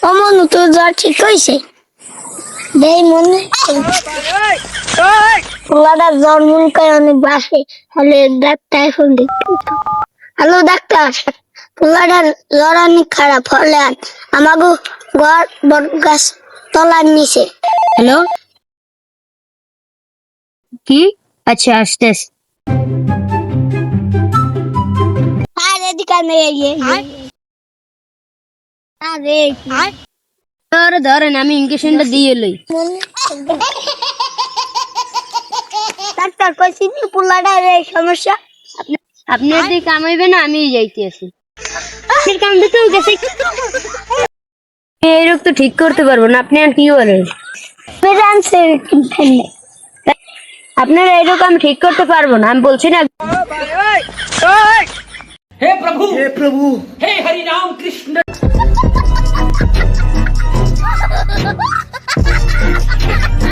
অমন তো জ্বর ঠিক হয়েছে দেই মনে পোলাটা জ্বর মন করে অনেক বাসে হলে ডাক্তার এখন দেখতে হ্যালো ডাক্তার পোলাটার জ্বর অনেক খারাপ হলে আমাকে ঘর বট গাছ তলার নিচে। হ্যালো, কি? আচ্ছা আসতেস। আর এদিকে আরে ধরেন আমি ইনজেকশনটা দিয়ে লই। ডাক্তার কইছি পোলাটার এই সমস্যা আপনি যদি কামাইবেন না আমি যাইতে আছি। কাম দিতেও গেছে। এই রোগ তো ঠিক করতে পারবো না, আপনি আর কি বলেন? আপনার এই রোগ আমি ঠিক করতে পারবো না, আমি বলছি না। हे प्रभु हे हरि राम कृष्ण